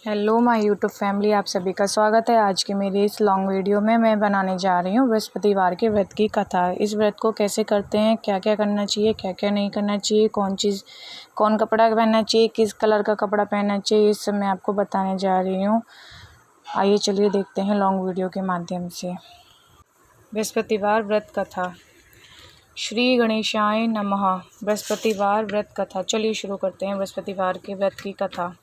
Hello my YouTube family, आप सभी का स्वागत है। आज की मेरी इस लॉन्ग वीडियो में मैं बनाने जा रही हूँ बृहस्पतिवार के व्रत की कथा। इस व्रत को कैसे करते हैं, क्या क्या करना चाहिए, क्या क्या नहीं करना चाहिए, कौन कपड़ा पहनना चाहिए, किस कलर का कपड़ा पहनना चाहिए, इस सब मैं आपको बताने जा रही हूँ। आइए चलिए देखते हैं लॉन्ग वीडियो के माध्यम से। बृहस्पतिवार व्रत कथा। श्री गणेशाय नमः। बृहस्पतिवार व्रत कथा। चलिए शुरू करते हैं बृहस्पतिवार के व्रत की कथा।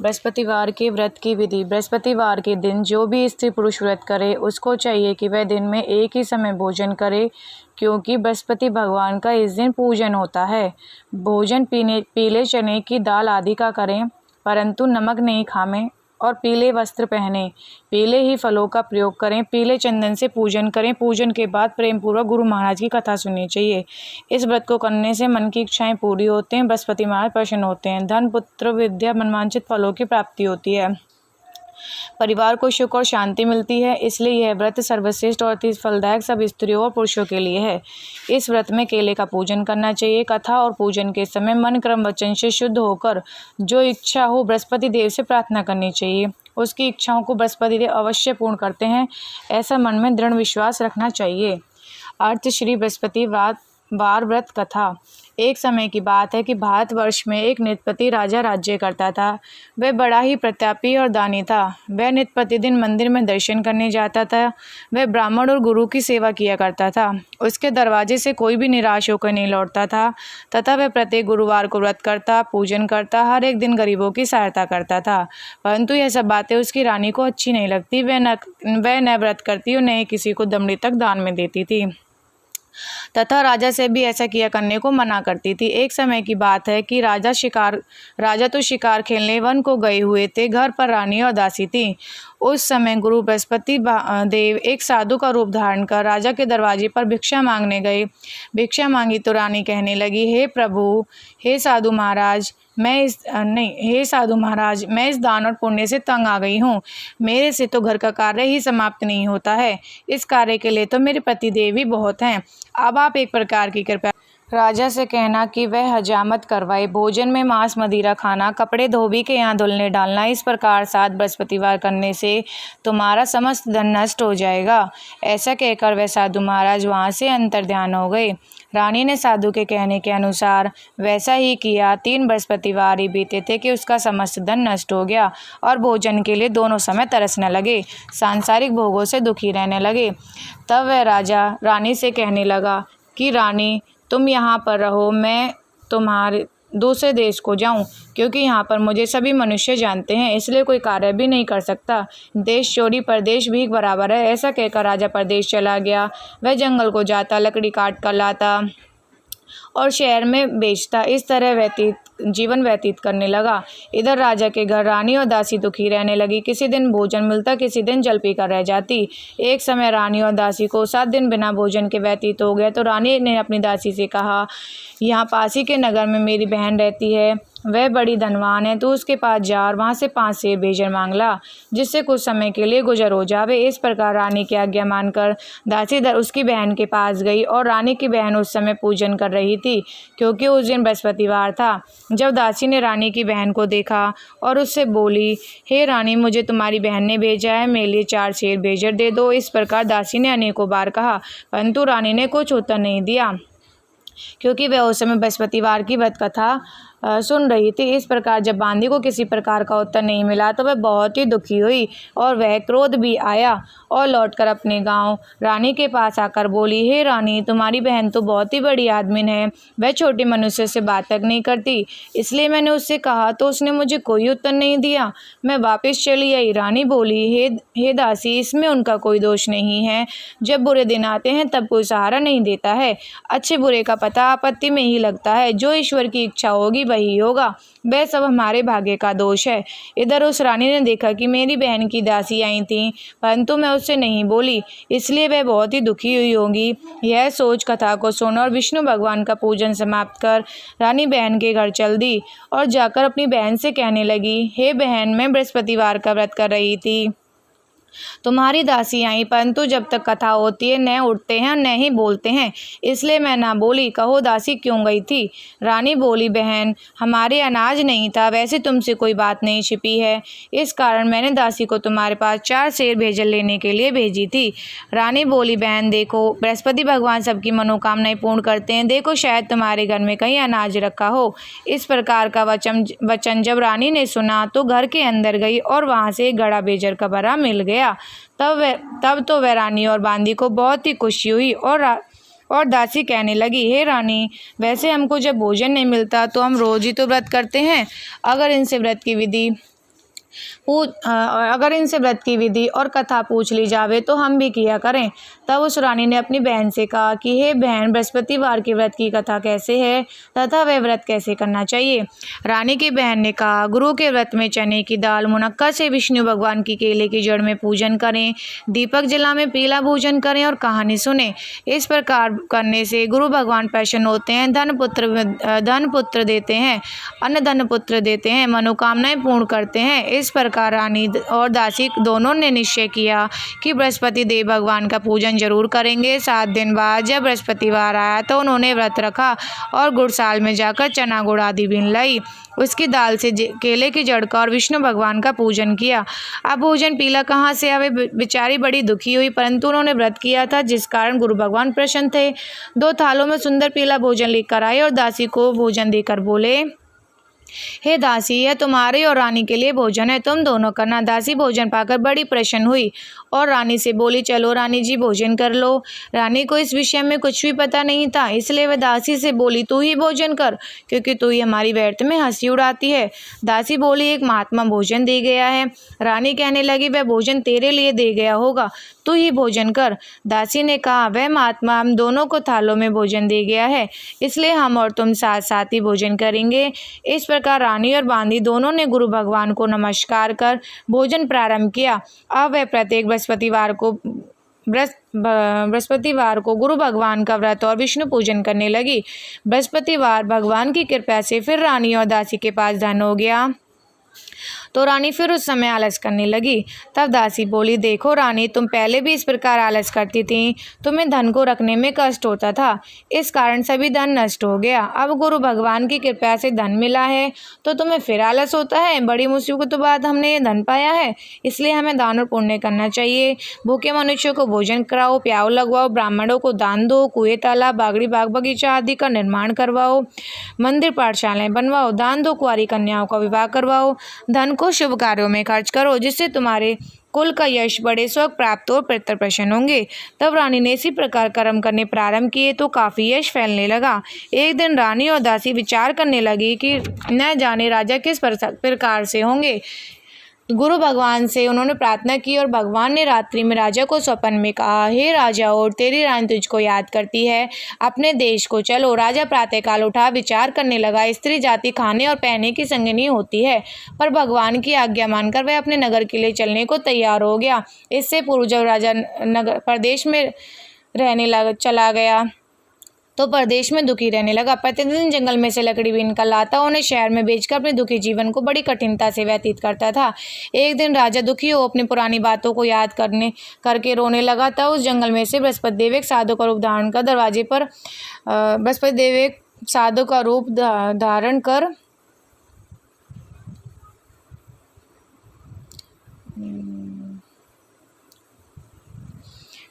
बृहस्पतिवार के व्रत की विधि। बृहस्पतिवार के दिन जो भी स्त्री पुरुष व्रत करे उसको चाहिए कि वह दिन में एक ही समय भोजन करे, क्योंकि बृहस्पति भगवान का इस दिन पूजन होता है। भोजन पीले चने की दाल आदि का करें, परंतु नमक नहीं खाएं और पीले वस्त्र पहने, पीले ही फलों का प्रयोग करें, पीले चंदन से पूजन करें। पूजन के बाद प्रेम पूर्वक गुरु महाराज की कथा सुननी चाहिए। इस व्रत को करने से मन की इच्छाएं पूरी होती हैं, बृहस्पति महाराज प्रसन्न होते हैं, धन पुत्र विद्या मनवांछित फलों की प्राप्ति होती है, परिवार को सुख और शांति मिलती है। इसलिए यह व्रत सर्वश्रेष्ठ और अति फलदायक सब स्त्रियों और पुरुषों के लिए है। इस व्रत में केले का पूजन करना चाहिए। कथा और पूजन के समय मन क्रम वचन से शुद्ध होकर जो इच्छा हो बृहस्पति देव से प्रार्थना करनी चाहिए। उसकी इच्छाओं को बृहस्पति देव अवश्य पूर्ण करते हैं, ऐसा मन में दृढ़ विश्वास रखना चाहिए। अर्थ श्री बृहस्पतिवार व्रत कथा। एक समय की बात है कि भारतवर्ष में एक नृपति राजा राज्य करता था। वह बड़ा ही प्रतापी और दानी था। वह नित्य प्रतिदिन मंदिर में दर्शन करने जाता था। वह ब्राह्मण और गुरु की सेवा किया करता था। उसके दरवाजे से कोई भी निराश होकर नहीं लौटता था, तथा वह प्रत्येक गुरुवार को व्रत करता, पूजन करता, हर एक दिन गरीबों की सहायता करता था। परंतु यह सब बातें उसकी रानी को अच्छी नहीं लगती। वह न व्रत करती और न ही किसी को दमड़ी तक दान में देती थी, तथा राजा से भी ऐसा किया करने को मना करती थी। एक समय की बात है कि राजा तो शिकार खेलने वन को गए हुए थे। घर पर रानी और दासी थी। उस समय गुरु बृहस्पति देव एक साधु का रूप धारण कर राजा के दरवाजे पर भिक्षा मांगने गए। भिक्षा मांगी तो रानी कहने लगी, हे प्रभु, हे साधु महाराज, मैं इस दान और पुण्य से तंग आ गई हूँ। मेरे से तो घर का कार्य ही समाप्त नहीं होता है। इस कार्य के लिए तो मेरे पतिदेव ही बहुत हैं। अब आप एक प्रकार की कृपया राजा से कहना कि वह हजामत करवाए। भोजन में मांस मदिरा खाना, कपड़े धोबी के यहाँ धुलने डालना, इस प्रकार 7 बृहस्पतिवार करने से तुम्हारा समस्त धन नष्ट हो जाएगा। ऐसा कहकर वह साधु महाराज वहाँ से अंतर्ध्यान हो गए। रानी ने साधु के कहने के अनुसार वैसा ही किया। 3 बृहस्पतिवार ही बीते थे कि उसका समस्त धन नष्ट हो गया और भोजन के लिए दोनों समय तरसने लगे, सांसारिक भोगों से दुखी रहने लगे। तब वह राजा रानी से कहने लगा कि रानी, तुम यहाँ पर रहो, मैं तुम्हारे दूसरे देश को जाऊं, क्योंकि यहाँ पर मुझे सभी मनुष्य जानते हैं, इसलिए कोई कार्य भी नहीं कर सकता। देश चोरी परदेश भीख बराबर है। ऐसा कहकर राजा परदेश चला गया। वह जंगल को जाता, लकड़ी काट कर लाता और शहर में बेचता। इस तरह जीवन व्यतीत करने लगा। इधर राजा के घर रानी और दासी दुखी रहने लगी। किसी दिन भोजन मिलता, किसी दिन जल पीकर रह जाती। एक समय रानी और दासी को 7 दिन बिना भोजन के व्यतीत हो गए तो रानी ने अपनी दासी से कहा, यहाँ पास ही के नगर में मेरी बहन रहती है, वह बड़ी धनवान है, तू उसके पास जा और वहाँ से 5 सेर भेजर मांग ला, जिससे कुछ समय के लिए गुजर हो जावे। इस प्रकार रानी की आज्ञा मानकर दासी उसकी बहन के पास गई और रानी की बहन उस समय पूजन कर रही थी, क्योंकि उस दिन बृहस्पतिवार था। जब दासी ने रानी की बहन को देखा और उससे बोली, हे रानी, मुझे तुम्हारी बहन ने भेजा है, मेरे लिए 4 सेर भेजर दे दो। इस प्रकार दासी ने अनेकों बार कहा, परंतु रानी ने कुछ उत्तर नहीं दिया, क्योंकि वह उस समय बृहस्पतिवार की व्रत कथा सुन रही थी। इस प्रकार जब बांदी को किसी प्रकार का उत्तर नहीं मिला तो वह बहुत ही दुखी हुई और वह क्रोध भी आया और लौटकर अपने गांव रानी के पास आकर बोली, हे रानी, तुम्हारी बहन तो बहुत ही बड़ी आदमीन है, वह छोटे मनुष्य से बात तक नहीं करती, इसलिए मैंने उससे कहा तो उसने मुझे कोई उत्तर नहीं दिया। मैं वापस चली आई। रानी बोली, हे दासी, इसमें उनका कोई दोष नहीं है। जब बुरे दिन आते हैं तब कोई सहारा नहीं देता है। अच्छे बुरे का पता आपत्ति में ही लगता है। जो ईश्वर की इच्छा होगी वही होगा। वह सब हमारे भाग्य का दोष है। इधर उस रानी ने देखा कि मेरी बहन की दासी आई थी, परंतु मैं उससे नहीं बोली, इसलिए वह बहुत ही दुखी हुई होगी। यह सोच कथा को सुन और विष्णु भगवान का पूजन समाप्त कर रानी बहन के घर चल दी और जाकर अपनी बहन से कहने लगी, हे बहन, मैं बृहस्पतिवार का व्रत कर रही थी तुम्हारी दासी आई, परंतु जब तक कथा होती है न उठते हैं न ही बोलते हैं, इसलिए मैं ना बोली। कहो दासी क्यों गई थी? रानी बोली, बहन हमारे अनाज नहीं था, वैसे तुमसे कोई बात नहीं छिपी है, इस कारण मैंने दासी को तुम्हारे पास 4 सेर भेजल लेने के लिए भेजी थी। रानी बोली, बहन देखो, बृहस्पति भगवान सबकी मनोकामनाएं पूर्ण करते हैं, देखो शायद तुम्हारे घर में कहीं अनाज रखा हो। इस प्रकार का वचन जब रानी ने सुना तो घर के अंदर गई और वहाँ से एक घड़ा बेजर का भरा मिल गया। तब तो वह रानी और बांदी को बहुत ही खुशी हुई और दासी कहने लगी, हे रानी, वैसे हमको जब भोजन नहीं मिलता तो हम रोज ही तो व्रत करते हैं। अगर इनसे व्रत की विधि और कथा पूछ ली जावे तो हम भी किया करें। तब उस रानी ने अपनी बहन से कहा कि हे बहन, बृहस्पतिवार के व्रत की कथा कैसे है तथा वह व्रत कैसे करना चाहिए? रानी की बहन ने कहा, गुरु के व्रत में चने की दाल मुनक्का से विष्णु भगवान की केले की जड़ में पूजन करें, दीपक जला में पीला भोजन करें और कहानी सुने। इस प्रकार करने से गुरु भगवान प्रसन्न होते हैं, धन पुत्र देते हैं, अन्न धन पुत्र देते हैं, मनोकामनाएं पूर्ण करते हैं। इस प्रकार रानी और दासी दोनों ने निश्चय किया कि बृहस्पति देव भगवान का पूजन जरूर करेंगे। 7 दिन बाद जब बृहस्पतिवार आया तो उन्होंने व्रत रखा और गुड़साल में जाकर चना गुड़ आदि बीन लाई, उसकी दाल से केले की जड़ का और विष्णु भगवान का पूजन किया। अब भोजन पीला कहाँ से आवे? बेचारी बड़ी दुखी हुई, परंतु उन्होंने व्रत किया था जिस कारण गुरु भगवान प्रसन्न थे। 2 थालों में सुंदर पीला भोजन लेकर आए और दासी को भोजन देकर बोले, हे दासी, यह तुम्हारे और रानी के लिए भोजन है, तुम दोनों करना। दासी भोजन पाकर बड़ी प्रसन्न हुई और रानी से बोली, चलो रानी जी भोजन कर लो। रानी को इस विषय में कुछ भी पता नहीं था, इसलिए वह दासी से बोली, तू ही भोजन कर, क्योंकि तू ही हमारी व्यर्थ में हंसी उड़ाती है। दासी बोली, एक महात्मा भोजन दे गया है। रानी कहने लगी, वह भोजन तेरे लिए दे गया होगा, तू ही भोजन कर। दासी ने कहा, वह महात्मा हम दोनों को थालों में भोजन दे गया है, इसलिए हम और तुम साथ साथ ही भोजन करेंगे। इस प्रकार रानी और बांदी दोनों ने गुरु भगवान को नमस्कार कर भोजन प्रारंभ किया। अब वह प्रत्येक बृहस्पतिवार को गुरु भगवान का व्रत और विष्णु पूजन करने लगी। बृहस्पतिवार भगवान की कृपा से फिर रानी और दासी के पास धन हो गया तो रानी फिर उस समय आलस करने लगी। तब दासी बोली, देखो रानी, तुम पहले भी इस प्रकार आलस करती थी, तुम्हें धन को रखने में कष्ट होता था, इस कारण सभी धन नष्ट हो गया। अब गुरु भगवान की कृपा से धन मिला है तो तुम्हें फिर आलस होता है। बड़ी मुसीबतों बाद हमने ये धन पाया है, इसलिए हमें दान और पुण्य करना चाहिए। भूखे मनुष्यों को भोजन कराओ, प्याऊ लगवाओ, ब्राह्मणों को दान दो, कुएं तालाब बागड़ी बाग बगीचा आदि का निर्माण करवाओ, मंदिर पाठशालाएं बनवाओ, दान दो, कुंवारी कन्याओं का विवाह करवाओ, धन को शुभ कार्यों में खर्च करो, जिससे तुम्हारे कुल का यश बढ़े, स्वर्ग प्राप्त हो, पितर प्रसन्न होंगे। तब रानी ने इसी प्रकार कर्म करने प्रारंभ किए तो काफी यश फैलने लगा। एक दिन रानी और दासी विचार करने लगी कि न जाने राजा किस प्रकार से होंगे। गुरु भगवान से उन्होंने प्रार्थना की और भगवान ने रात्रि में राजा को स्वप्न में कहा, हे राजा, और तेरी रानी तुझको याद करती है, अपने देश को चलो। राजा प्रातःकाल उठा, विचार करने लगा, स्त्री जाति खाने और पहनने की संगिनी होती है, पर भगवान की आज्ञा मानकर वह अपने नगर के लिए चलने को तैयार हो गया। इससे पूर्व जब राजा नगर प्रदेश में चला गया तो प्रदेश में दुखी रहने लगा। प्रतिदिन जंगल में से लकड़ी बीन कर लाता, उन्हें शहर में बेचकर अपने दुखी जीवन को बड़ी कठिनता से व्यतीत करता था। एक दिन राजा दुखी हो अपनी पुरानी बातों को याद करके रोने लगा। तब उस जंगल में से बृहस्पति देव एक साधु का रूप धारण कर दरवाजे पर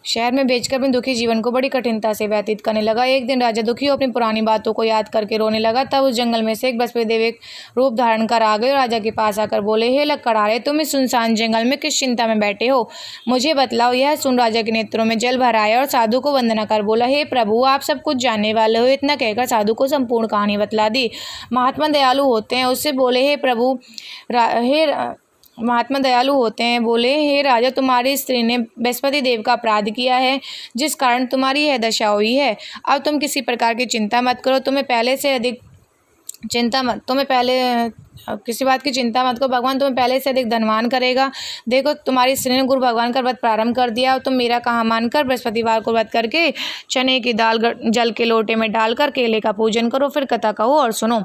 शहर में बेचकर अपने दुखी जीवन को बड़ी कठिनता से व्यतीत करने लगा। एक दिन राजा दुखी हो अपनी पुरानी बातों को याद करके रोने लगा। तब उस जंगल में से एक बृहस्पति देव एक रूप धारण कर आ गए और राजा के पास आकर बोले, हे लकड़हारे, तुम इस सुनसान जंगल में किस चिंता में बैठे हो, मुझे बतलाओ। यह सुन राजा के नेत्रों में जल भर आया और साधु को वंदना कर बोला, हे प्रभु, आप सब कुछ जानने वाले हो। इतना कहकर साधु को संपूर्ण कहानी बतला दी। महात्मा दयालु होते हैं, उससे बोले, हे प्रभु, महात्मा दयालु होते हैं, बोले, हे राजा, तुम्हारी स्त्री ने बृहस्पति देव का अपराध किया है, जिस कारण तुम्हारी यह दशा हुई है। अब तुम किसी प्रकार की चिंता मत करो, किसी बात की चिंता मत करो, भगवान तुम्हें पहले से अधिक धनवान करेगा। देखो, तुम्हारी स्त्री ने गुरु भगवान का व्रत प्रारंभ कर दिया और तुम मेरा कहा मानकर बृहस्पतिवार को व्रत करके चने की दाल जल के लोटे में डालकर केले का पूजन करो, फिर कथा कहो और सुनो।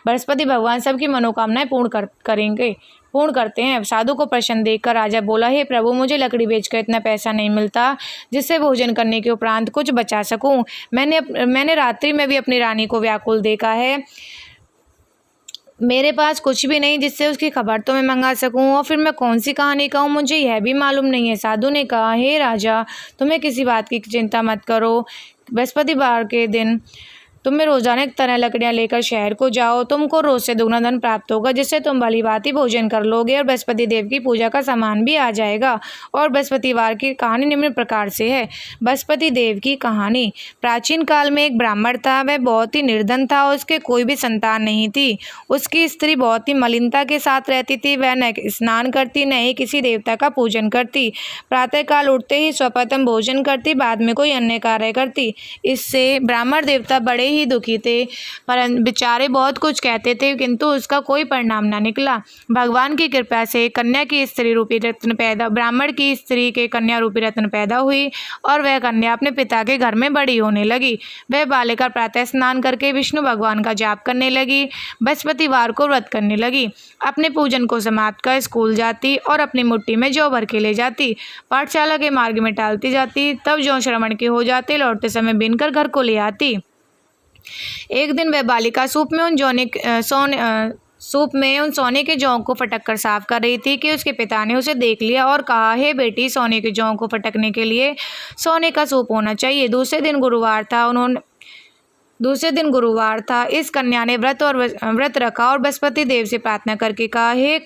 बृहस्पति भगवान सबकी मनोकामनाएं पूर्ण करेंगे। पूर्ण करते हैं। साधु को प्रसन्न देखकर राजा बोला, हे प्रभु, मुझे लकड़ी बेचकर इतना पैसा नहीं मिलता जिससे भोजन करने के उपरांत कुछ बचा सकूं। मैंने रात्रि में भी अपनी रानी को व्याकुल देखा है। मेरे पास कुछ भी नहीं जिससे उसकी खबर तो मैं मंगा सकूं, और फिर मैं कौन सी कहानी कहूं, मुझे यह भी मालूम नहीं है। साधु ने कहा, हे राजा, तुम्हें किसी बात की चिंता मत करो। बृहस्पतिवार के दिन तुम्हें रोजाना एक तरह लकड़ियां लेकर शहर को जाओ। तुमको रोज से दुगना धन प्राप्त होगा, जिससे तुम भली भांति भोजन कर लोगे और बृहस्पति देव की पूजा का सामान भी आ जाएगा। और बृहस्पतिवार की कहानी निम्न प्रकार से है। बृहस्पति देव की कहानी। प्राचीन काल में एक ब्राह्मण था। वह बहुत ही निर्धन था, उसके कोई भी संतान नहीं थी। उसकी स्त्री बहुत ही मलिनता के साथ रहती थी। वह न स्नान करती, न ही किसी देवता का पूजन करती। प्रातःकाल उठते ही सर्वप्रथम भोजन करती, बाद में कोई अन्य कार्य करती। इससे ब्राह्मण देवता बड़े ही दुखी थे, पर बेचारे बहुत कुछ कहते थे, किंतु उसका कोई परिणाम न निकला। भगवान की कृपा से कन्या की स्त्री रूपी रत्न पैदा ब्राह्मण की स्त्री के कन्या रूपी रत्न पैदा हुई, और वह कन्या अपने पिता के घर में बड़ी होने लगी। वह बालिका प्रातः स्नान करके विष्णु भगवान का जाप करने लगी, बृहस्पतिवार को व्रत करने लगी, अपने पूजन को समाप्त कर स्कूल जाती और अपनी मुट्ठी में जौ भर के ले जाती, पाठशाला के मार्ग में टालती जाती। तब जौ श्रवण के हो जाते, लौटते समय बीनकर घर को ले आती। एक दिन वह बालिका सूप में उन सोने के जौ को फटक कर साफ कर रही थी कि उसके पिता ने उसे देख लिया और कहा, हे बेटी, सोने के जौ को फटकने के लिए सोने का सूप होना चाहिए। दूसरे दिन गुरुवार था। इस कन्या ने व्रत रखा और बृहस्पति देव से प्रार्थना करके कहा, हे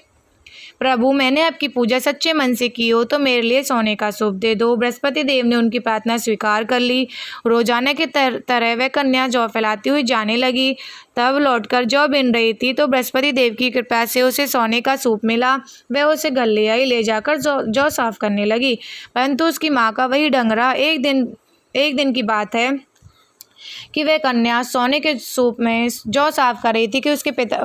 प्रभु, मैंने आपकी पूजा सच्चे मन से की हो तो मेरे लिए सोने का सूप दे दो। बृहस्पति देव ने उनकी प्रार्थना स्वीकार कर ली। रोजाना की तरह वह कन्या जौ फैलाती हुई जाने लगी। तब लौटकर जौ बिन रही थी तो बृहस्पति देव की कृपा से उसे सोने का सूप मिला। वह उसे घर ले आई, ले जाकर जौ साफ करने लगी, परंतु उसकी माँ का वही ढंग रहा। एक दिन की बात है कि वह कन्या सोने के सूप में जौ साफ कर रही थी कि उसके पिता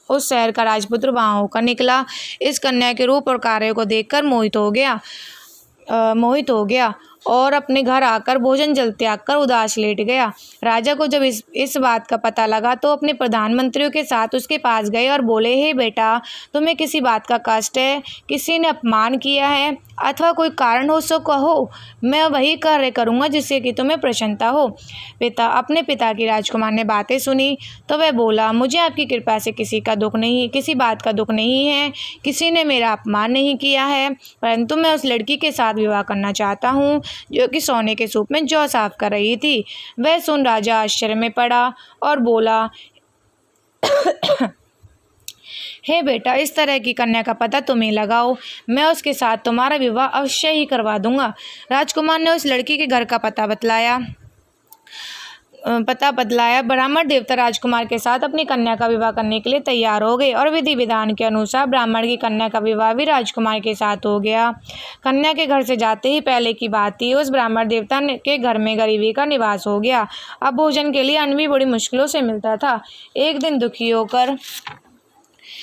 उस शहर का राजपुत्र वहाँ होकर निकला। इस कन्या के रूप और कार्य को देखकर मोहित हो गया और अपने घर आकर भोजन जल त्याग कर उदास लेट गया। राजा को जब इस बात का पता लगा तो अपने प्रधानमंत्रियों के साथ उसके पास गए और बोले, हे बेटा, तुम्हें किसी बात का कष्ट है, किसी ने अपमान किया है अथवा कोई कारण हो सो कहो, मैं वही कार्य करूँगा जिससे कि तुम्हें प्रसन्नता हो। अपने पिता की राजकुमार ने बातें सुनी तो वह बोला, मुझे आपकी कृपा से किसी बात का दुख नहीं है, किसी ने मेरा अपमान नहीं किया है, परंतु मैं उस लड़की के साथ विवाह करना चाहता हूँ जो कि सोने के सूप में जौ साफ कर रही थी। वह सुन राजा आश्चर्य में पड़ा और बोला, हे बेटा, इस तरह की कन्या का पता तुम्हें लगाओ, मैं उसके साथ तुम्हारा विवाह अवश्य ही करवा दूंगा। राजकुमार ने उस लड़की के घर का पता बतलाया। ब्राह्मण देवता राजकुमार के साथ अपनी कन्या का विवाह करने के लिए तैयार हो गए और विधि विधान के अनुसार ब्राह्मण की कन्या का विवाह भी राजकुमार के साथ हो गया। कन्या के घर से जाते ही पहले की बात थी, उस ब्राह्मण देवता के घर में गरीबी का निवास हो गया। अब भोजन के लिए अन्न भी बड़ी मुश्किलों से मिलता था। एक दिन दुखी होकर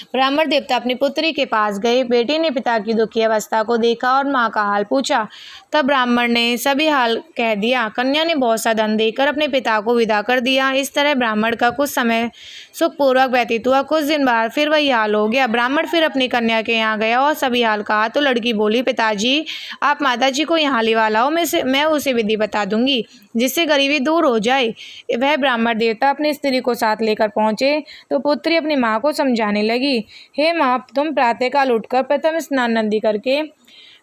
ब्राह्मण देवता अपनी पुत्री के पास गए। बेटी ने पिता की दुखी अवस्था को देखा और माँ का हाल पूछा। तब ब्राह्मण ने सभी हाल कह दिया। कन्या ने बहुत सा धन देकर अपने पिता को विदा कर दिया। इस तरह ब्राह्मण का कुछ समय सुखपूर्वक व्यतीत हुआ। कुछ दिन बाद फिर वही हाल हो गया। ब्राह्मण फिर अपनी कन्या के यहाँ गया और सभी हाल कहा तो लड़की बोली, पिताजी, आप माताजी को यहाँ लिवा लाओ, मैं उसे विधि बता दूंगी जिससे गरीबी दूर हो जाए। वह ब्राह्मण देवता अपनी स्त्री को साथ लेकर पहुंचे तो पुत्री अपनी माँ को समझाने लगी, हे माँ, तुम प्रातःकाल उठकर प्रथम स्नान नदी करके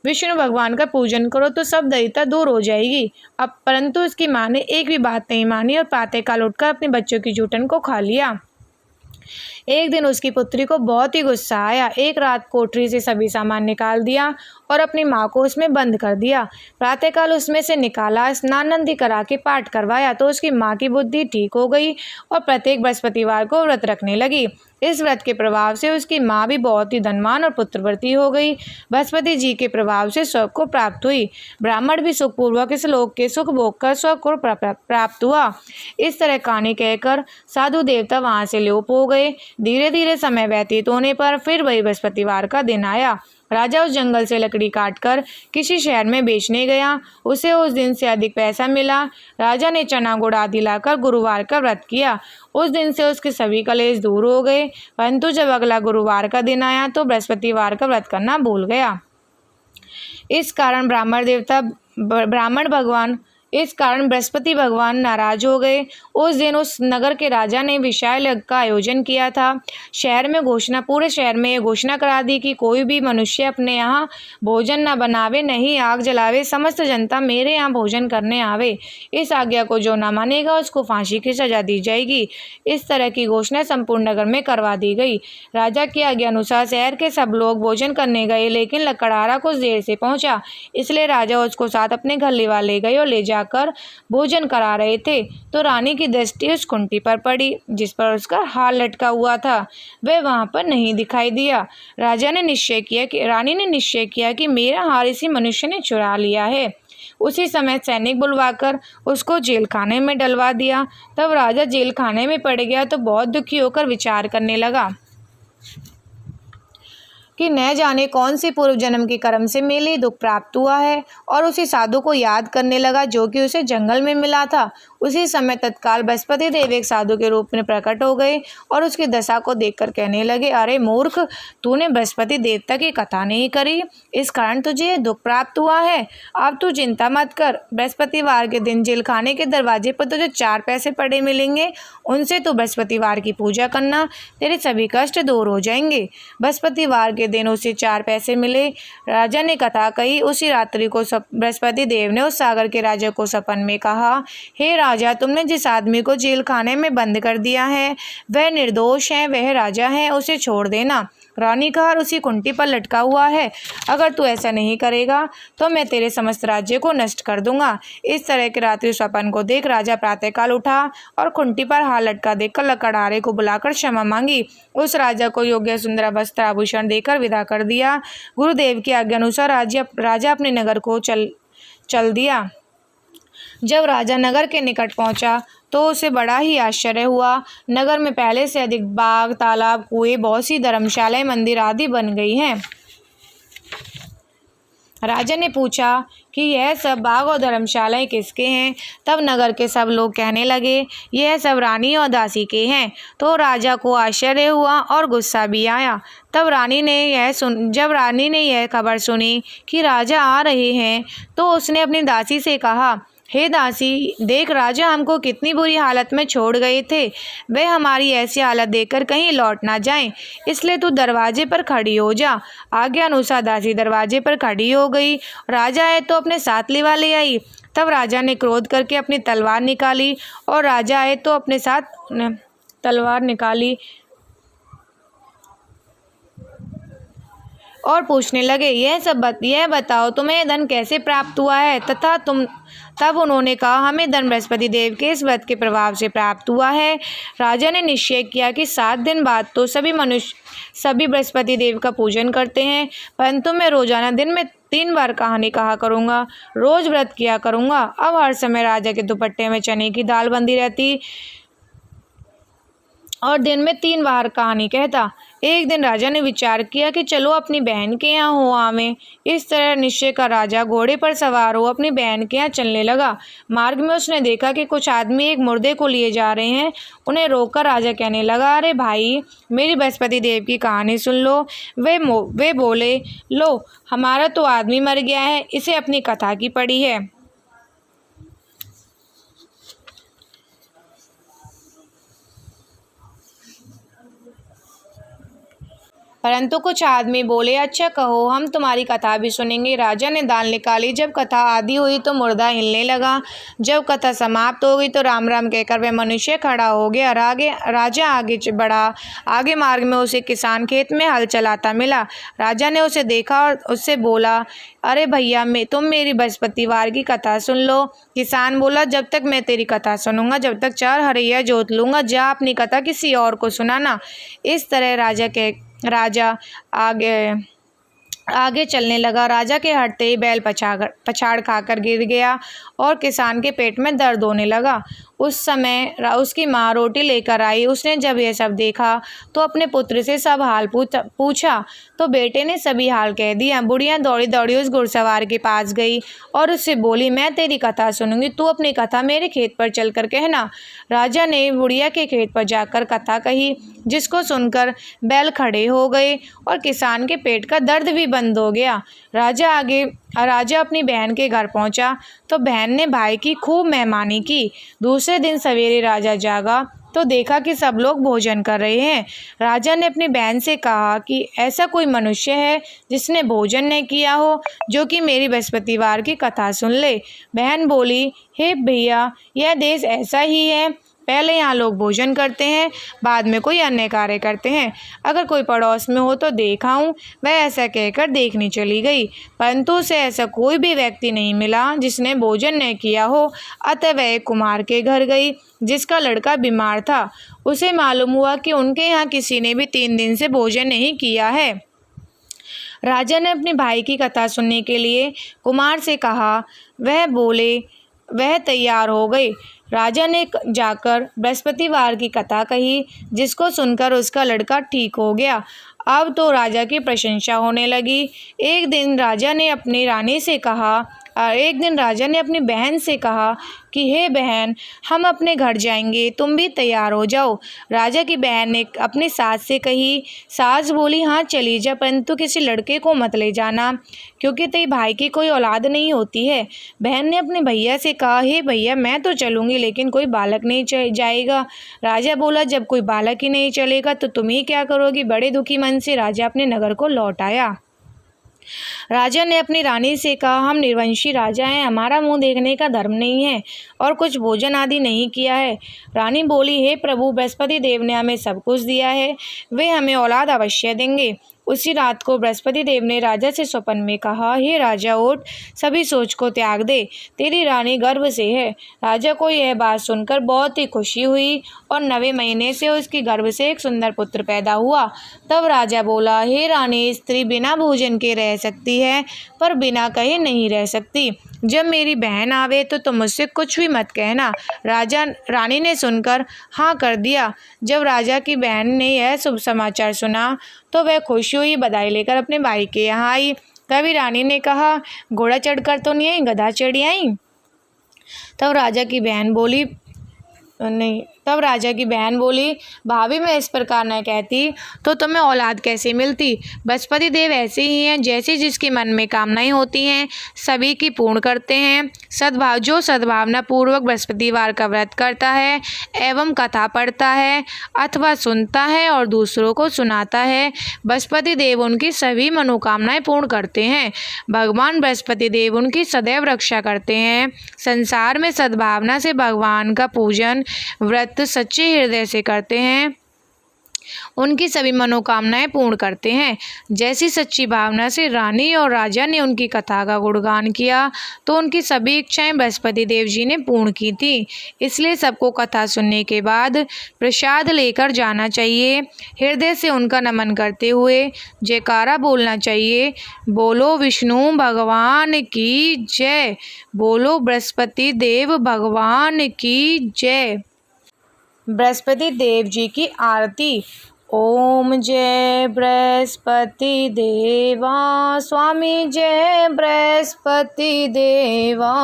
विष्णु भगवान का पूजन करो तो सब दरिद्रता दूर हो जाएगी। अब परंतु उसकी माँ ने एक भी बात नहीं मानी और प्रातःकाल उठकर अपने बच्चों की जूठन को खा लिया। एक दिन उसकी पुत्री को बहुत ही गुस्सा आया। एक रात कोठरी से सभी सामान निकाल दिया और अपनी माँ को उसमें बंद कर दिया। प्रातःकाल उसमें से निकाला, स्नान नदी करा के पाठ करवाया तो उसकी माँ की बुद्धि ठीक हो गई और प्रत्येक बृहस्पतिवार को व्रत रखने लगी। इस व्रत के प्रभाव से उसकी माँ भी बहुत ही धनवान और पुत्रवती हो गई। बृहस्पति जी के प्रभाव से स्वर्ग को प्राप्त हुई। ब्राह्मण भी सुखपूर्वक इस लोक के सुख भोग कर स्वर्ग को प्राप्त हुआ। इस तरह कहानी कहकर साधु देवता वहाँ से लोप हो गए। धीरे धीरे समय व्यतीत होने पर फिर वही बृहस्पतिवार का दिन आया। राजा उस जंगल से लकड़ी काटकर किसी शहर में बेचने गया। उसे उस दिन से अधिक पैसा मिला। राजा ने चना गुड़ आदि लाकर गुरुवार का व्रत किया। उस दिन से उसके सभी कलेश दूर हो गए। परंतु जब अगला गुरुवार का दिन आया तो बृहस्पतिवार का व्रत करना भूल गया। इस कारण बृहस्पति भगवान नाराज हो गए। उस दिन उस नगर के राजा ने विशाल यज्ञ का आयोजन किया था। पूरे शहर में ये घोषणा करा दी कि कोई भी मनुष्य अपने यहाँ भोजन न बनावे, न ही आग जलावे। समस्त जनता मेरे यहाँ भोजन करने आवे। इस आज्ञा को जो न मानेगा उसको फांसी की सजा दी जाएगी। इस तरह की घोषणा संपूर्ण नगर में करवा दी गई। राजा की आज्ञा अनुसार शहर के सब लोग भोजन करने गए, लेकिन लकड़हारा कुछ देर से पहुंचा, इसलिए राजा उसको साथ अपने घर ले गए और ले जाकर भोजन करा रहे थे तो रानी की दृष्टि उस कुंटी पर पड़ी जिस पर उसका हार लटका हुआ था। वह वहां पर नहीं दिखाई दिया। रानी ने निश्चय किया कि मेरा हार इसी मनुष्य ने चुरा लिया है। उसी समय सैनिक बुलवाकर उसको जेल खाने में डलवा दिया। तब राजा जेल खाने में पड़ गया तो बहुत दुखी होकर विचार करने लगा कि न जाने कौन सी पूर्व जन्म के कर्म से मेले दुख प्राप्त हुआ है, और उसी साधु को याद करने लगा जो कि उसे जंगल में मिला था। उसी समय तत्काल बृहस्पति देव एक साधु के रूप में प्रकट हो गए और उसकी दशा को देखकर कहने लगे, अरे मूर्ख, तूने बृहस्पति देवता की कथा नहीं करी, इस कारण तुझे दुख प्राप्त हुआ है। अब तू चिंता मत कर, बृहस्पतिवार के दिन जेल खाने के दरवाजे पर तुझे 4 पैसे पड़े मिलेंगे, उनसे तू बृहस्पतिवार की पूजा करना, तेरे सभी कष्ट दूर हो जाएंगे। बृहस्पतिवार के दिन उसे 4 पैसे मिले। राजा ने कथा कही। उसी रात्रि को बृहस्पति देव ने उस सागर के राजा को सपन में कहा, हे राजा, तुमने जिस आदमी को जेल खाने में बंद कर दिया है वह निर्दोष है, वह राजा है, उसे छोड़ देना। रानी का हार उसी कुंटी पर लटका हुआ है। अगर तू ऐसा नहीं करेगा तो मैं तेरे समस्त राज्य को नष्ट कर दूंगा। इस तरह के रात्रि स्वप्न को देख राजा प्रातःकाल उठा और कुंटी पर हार लटका देखकर लकड़हारे को बुलाकर क्षमा मांगी। उस राजा को योग्य सुंदर वस्त्र आभूषण देकर विदा कर दिया। गुरुदेव की आज्ञा अनुसार राजा अपने नगर को चल दिया। जब राजा नगर के निकट पहुंचा तो उसे बड़ा ही आश्चर्य हुआ। नगर में पहले से अधिक बाग, तालाब, कुएं, बहुत सी धर्मशालाएं, मंदिर आदि बन गई हैं। राजा ने पूछा कि यह सब बाग और धर्मशालाएं किसके हैं? तब नगर के सब लोग कहने लगे, यह सब रानी और दासी के हैं। तो राजा को आश्चर्य हुआ और गुस्सा भी आया। जब रानी ने यह खबर सुनी कि राजा आ रहे हैं तो उसने अपनी दासी से कहा, हे दासी, देख राजा हमको कितनी बुरी हालत में छोड़ गए थे। वे हमारी ऐसी हालत देखकर कहीं लौट ना जाएं, इसलिए तू दरवाजे पर खड़ी हो जा। आज्ञा अनुसार दासी दरवाजे पर खड़ी हो गई। राजा है तो अपने साथ लिवा ले आई। तब राजा ने क्रोध करके अपनी तलवार निकाली और राजा है तो अपने साथ तलवार निकाली और पूछने लगे, यह बताओ तुम्हें धन कैसे प्राप्त हुआ है? तब उन्होंने कहा, हमें धन बृहस्पति देव के इस व्रत के प्रभाव से प्राप्त हुआ है। राजा ने निश्चय किया कि 7 दिन बाद तो सभी बृहस्पति देव का पूजन करते हैं, परंतु मैं रोजाना दिन में 3 बार कहानी कहा करूँगा, रोज व्रत किया करूँगा। अब हर समय राजा के दुपट्टे में चने की दाल बंधी रहती और दिन में 3 बार कहानी कहता। एक दिन राजा ने विचार किया कि चलो अपनी बहन के यहाँ हो आवें। इस तरह निश्चय का राजा घोड़े पर सवार हो अपनी बहन के यहाँ चलने लगा। मार्ग में उसने देखा कि कुछ आदमी एक मुर्दे को लिए जा रहे हैं। उन्हें रोककर राजा कहने लगा, अरे भाई, मेरी बृहस्पति देव की कहानी सुन लो। वे बोले, लो, हमारा तो आदमी मर गया है, इसे अपनी कथा की पड़ी है। परंतु कुछ आदमी बोले, अच्छा कहो, हम तुम्हारी कथा भी सुनेंगे। राजा ने दाल निकाली। जब कथा आदि हुई तो मुर्दा हिलने लगा। जब कथा समाप्त हो गई तो राम राम कहकर वह मनुष्य खड़ा हो गया। राजा आगे बढ़ा। आगे मार्ग में उसे किसान खेत में हल चलाता मिला। राजा ने उसे देखा और उससे बोला, अरे भैया, तुम मेरी बृहस्पतिवार की कथा सुन लो। किसान बोला, जब तक मैं तेरी कथा सुनूंगा जब तक 4 हरैया जोत लूँगा, जा अपनी कथा किसी और को सुनाना। इस तरह राजा आगे चलने लगा। राजा के हटते ही बैल पछाड़ खाकर गिर गया और किसान के पेट में दर्द होने लगा। उस समय उसकी माँ रोटी लेकर आई। उसने जब यह सब देखा तो अपने पुत्र से सब हाल पूछा तो बेटे ने सभी हाल कह दिया। बुढ़िया दौड़ी दौड़ी उस घुड़सवार के पास गई और उससे बोली, मैं तेरी कथा सुनूंगी, तू अपनी कथा मेरे खेत पर चलकर कहना। राजा ने बुढ़िया के खेत पर जाकर कथा कही, जिसको सुनकर बैल खड़े हो गए और किसान के पेट का दर्द भी बंद हो गया। राजा अपनी बहन के घर पहुंचा तो बहन ने भाई की खूब मेहमानी की। दूसरे दिन सवेरे राजा जागा तो देखा कि सब लोग भोजन कर रहे हैं। राजा ने अपनी बहन से कहा कि ऐसा कोई मनुष्य है जिसने भोजन नहीं किया हो, जो कि मेरी बृहस्पतिवार की कथा सुन ले। बहन बोली, हे भैया, यह देश ऐसा ही है, पहले यहाँ लोग भोजन करते हैं, बाद में कोई अन्य कार्य करते हैं। अगर कोई पड़ोस में हो तो देखा हूँ। वह ऐसा कहकर देखने चली गई, परंतु उसे ऐसा कोई भी व्यक्ति नहीं मिला जिसने भोजन नहीं किया हो। अतः वह एक कुम्हार के घर गई जिसका लड़का बीमार था। उसे मालूम हुआ कि उनके यहाँ किसी ने भी 3 दिन से भोजन नहीं किया है। राजा ने अपने भाई की कथा सुनने के लिए कुमार से कहा। वह तैयार हो गए। राजा ने जाकर बृहस्पतिवार की कथा कही, जिसको सुनकर उसका लड़का ठीक हो गया। अब तो राजा की प्रशंसा होने लगी। एक दिन राजा ने अपनी बहन से कहा कि हे बहन, हम अपने घर जाएंगे, तुम भी तैयार हो जाओ। राजा की बहन ने अपनी सास से कही। सास बोली, हाँ चली जा, परंतु किसी लड़के को मत ले जाना, क्योंकि तेरे भाई की कोई औलाद नहीं होती है। बहन ने अपने भैया से कहा, हे भैया, मैं तो चलूँगी, लेकिन कोई बालक नहीं जाएगा। राजा बोला, जब कोई बालक ही नहीं चलेगा तो तुम ही क्या करोगी। बड़े दुखी मन से राजा अपने नगर को लौट आया। राजा ने अपनी रानी से कहा, हम निर्वंशी राजा हैं, हमारा मुंह देखने का धर्म नहीं है और कुछ भोजन आदि नहीं किया है। रानी बोली, हे प्रभु, बृहस्पति देव ने हमें सब कुछ दिया है, वे हमें औलाद अवश्य देंगे। उसी रात को बृहस्पति देव ने राजा से स्वप्न में कहा, हे राजा, उठ, सभी सोच को त्याग दे, तेरी रानी गर्भ से है। राजा को यह बात सुनकर बहुत ही खुशी हुई और 9वें महीने से उसकी गर्भ से एक सुंदर पुत्र पैदा हुआ। तब राजा बोला, हे रानी, स्त्री बिना भोजन के रह सकती है, पर बिना कहे नहीं रह सकती। जब मेरी बहन आवे तो तुम मुझसे कुछ भी मत कहना। रानी ने सुनकर हाँ कर दिया। जब राजा की बहन ने यह शुभ समाचार सुना तो वह खुश हुई, बधाई लेकर अपने भाई के यहाँ आई। तभी रानी ने कहा, घोड़ा चढ़कर तो नहीं आई, गधा चढ़ी आई। तब राजा की बहन बोली, भाभी, मैं इस प्रकार न कहती तो तुम्हें औलाद कैसे मिलती। बृहस्पति देव ऐसे ही हैं, जैसे जिसके मन में कामनाएं होती हैं सभी की पूर्ण करते हैं। जो सद्भावना पूर्वक बृहस्पतिवार का व्रत करता है एवं कथा पढ़ता है अथवा सुनता है और दूसरों को सुनाता है, बृहस्पति देव उनकी सभी मनोकामनाएं पूर्ण करते हैं। भगवान बृहस्पति देव उनकी सदैव रक्षा करते हैं। संसार में सद्भावना से भगवान का पूजन व्रत सच्चे हृदय से करते हैं, उनकी सभी मनोकामनाएं पूर्ण करते हैं। जैसी सच्ची भावना से रानी और राजा ने उनकी कथा का गुणगान किया तो उनकी सभी इच्छाएं बृहस्पति देव जी ने पूर्ण की थी। इसलिए सबको कथा सुनने के बाद प्रसाद लेकर जाना चाहिए। हृदय से उनका नमन करते हुए जयकारा बोलना चाहिए, बोलो विष्णु भगवान की जय, बोलो बृहस्पति देव भगवान की जय। बृहस्पति देव जी की आरती। ओम जय बृहस्पति देवा, स्वामी जय बृहस्पति देवा,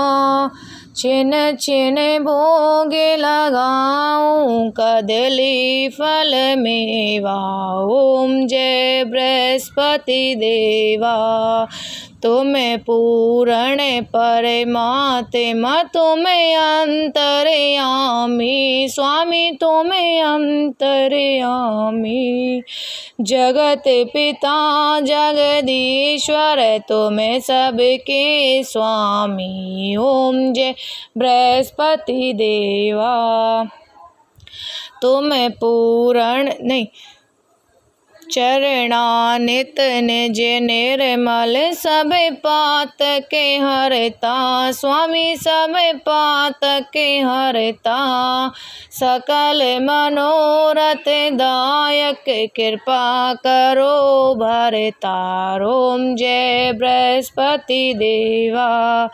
छिन छिन भोग लगाऊं कदली फल मेवा। ओम जय बृहस्पति देवा, तुम पूर्ण परमात्मा, तुम अंतर्यामी, स्वामी तुम अंतर्यामी। जगत पिता जगदीश्वर, तुम सबके स्वामी। ओम जय बृहस्पति देवा, तुम चरणा नित निज निर्मल सब पात के हरता। स्वामी सब पात के हरता। सकल मनोरथ दायक कृपा करो भरता। ओम जय बृहस्पति देवा।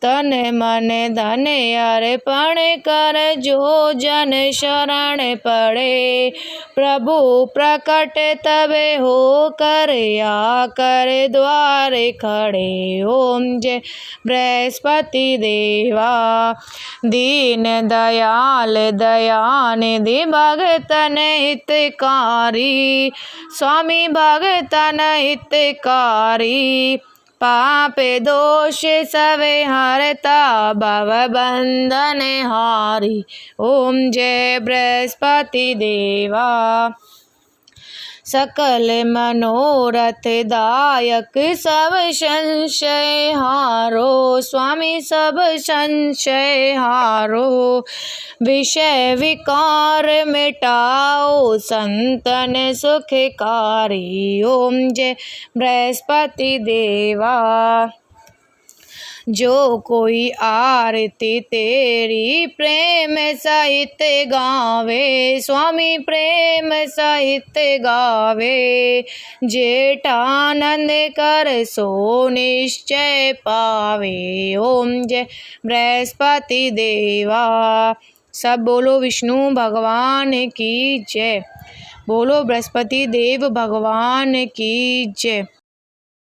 तन मन धन अर्पण कर जो जन शरण पड़े। प्रभु प्रकट तबे हो कर या कर द्वार खड़े। ओम जय बृहस्पति देवा। दीन दयाल दयानिधि भगतन हितकारी। स्वामी भगतन हितकारी। पाप दोष सवे हरता भव बंधन हारी। ओम जय बृहस्पति देवा। सकल मनोरथ दायक सब संशय हारो। स्वामी सब संशय हारो। विषय विकार मिटाओ संतन सुखकारी। ओम जय बृहस्पति देवा। जो कोई आरती तेरी प्रेम सहित गावे। स्वामी प्रेम सहित गावे। जेठानंद कर सो निश्चय पावे। ओम जय बृहस्पति देवा। सब बोलो विष्णु भगवान की जय। बोलो बृहस्पति देव भगवान की जय।